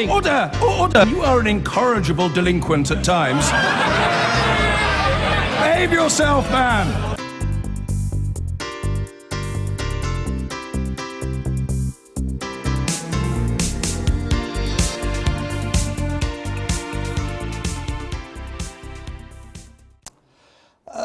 Order! Order! You are an incorrigible delinquent at times. Behave yourself, man!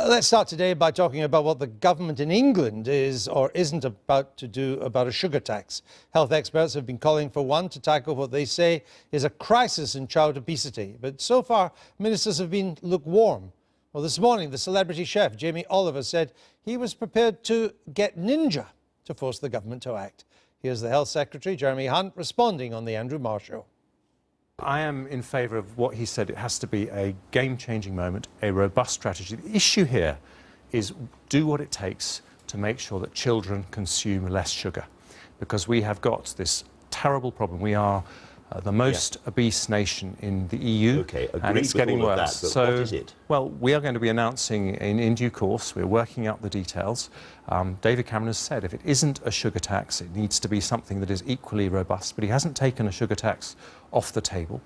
Let's start today by talking about what the government in England is or isn't about to do about a sugar tax. Health experts have been calling for one to tackle what they say is a crisis in child obesity. But so far, ministers have been lukewarm. Well, this morning, the celebrity chef, Jamie Oliver, said he was prepared to get ninja to force the government to act. Here's the Health Secretary, Jeremy Hunt, responding on the Andrew Marr Show. I am in favour of what he said. It has to be a game-changing moment, a robust strategy. The issue here is do what it takes to make sure that children consume less sugar, because we have got this terrible problem. We are the most obese nation in the EU, and it's getting worse. So, what is it? Well, we are going to be announcing in due course. We're working out the details. David Cameron has said if it isn't a sugar tax, it needs to be something that is equally robust, but he hasn't taken a sugar tax off the table.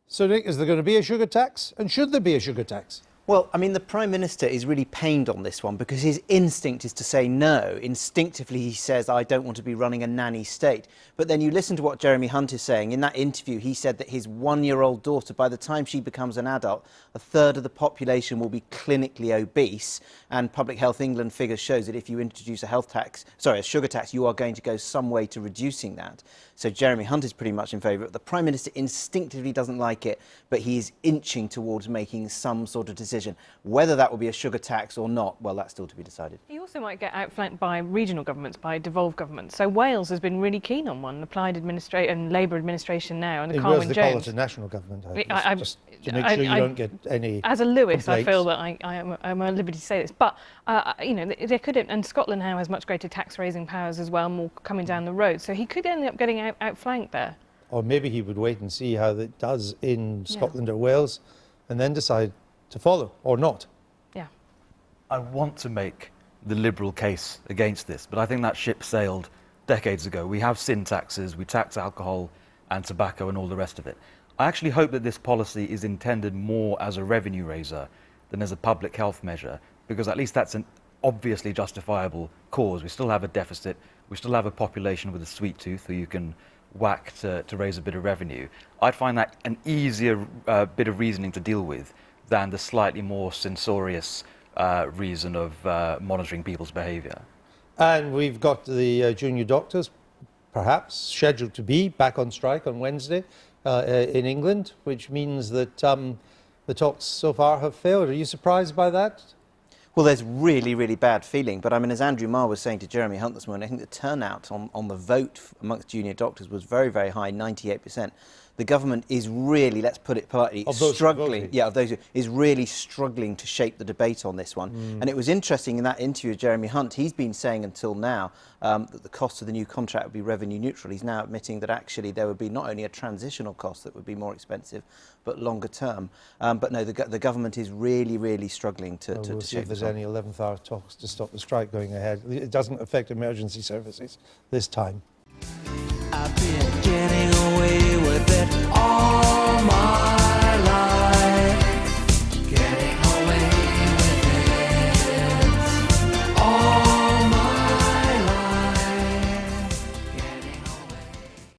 So, Nick, is there going to be a sugar tax? And should there be a sugar tax? Well, I mean, the Prime Minister is really pained on this one because his instinct is to say no. Instinctively, he says, I don't want to be running a nanny state. But then you listen to what Jeremy Hunt is saying. In that interview, he said that his one-year-old daughter, by the time she becomes an adult, a third of the population will be clinically obese. And Public Health England figures shows that if you introduce a sugar tax, you are going to go some way to reducing that. So Jeremy Hunt is pretty much in favour. The Prime Minister instinctively doesn't like it, but he is inching towards making some sort of decision. Whether that will be a sugar tax or not, well, that's still to be decided. He also might get outflanked by regional governments, by devolved governments. So Wales has been really keen on one, Applied and Labour administration now, and the Carwyn Jones. They call it a national government. Just to make sure you don't get any As a Lewis, complaints. I feel that I'm at liberty to say this. But, you know, they could, and Scotland now has much greater tax-raising powers as well, more coming down the road. So he could end up getting outflanked there. Or maybe he would wait and see how it does in Scotland or Wales and then decide to follow or not. Yeah. I want to make the Liberal case against this, but I think that ship sailed decades ago. We have sin taxes, we tax alcohol and tobacco and all the rest of it. I actually hope that this policy is intended more as a revenue raiser than as a public health measure, because at least that's an obviously justifiable cause. We still have a deficit, we still have a population with a sweet tooth who you can whack to raise a bit of revenue. I'd find that an easier bit of reasoning to deal with than the slightly more censorious reason of monitoring people's behaviour. And we've got the junior doctors, perhaps, scheduled to be back on strike on Wednesday in England, which means that the talks so far have failed. Are you surprised by that? Well, there's really, really bad feeling. But I mean, as Andrew Marr was saying to Jeremy Hunt this morning, I think the turnout on the vote amongst junior doctors was very, very high, 98%. The government is really, let's put it politely, struggling. Yeah, of those is really struggling to shape the debate on this one. And it was interesting in that interview with Jeremy Hunt, he's been saying until now that the cost of the new contract would be revenue neutral. He's now admitting that actually there would be not only a transitional cost that would be more expensive, but longer term. But no, the government is really, really struggling to We'll see shape if there's this on. any 11th hour talks to stop the strike going ahead. It doesn't affect emergency services this time. I've been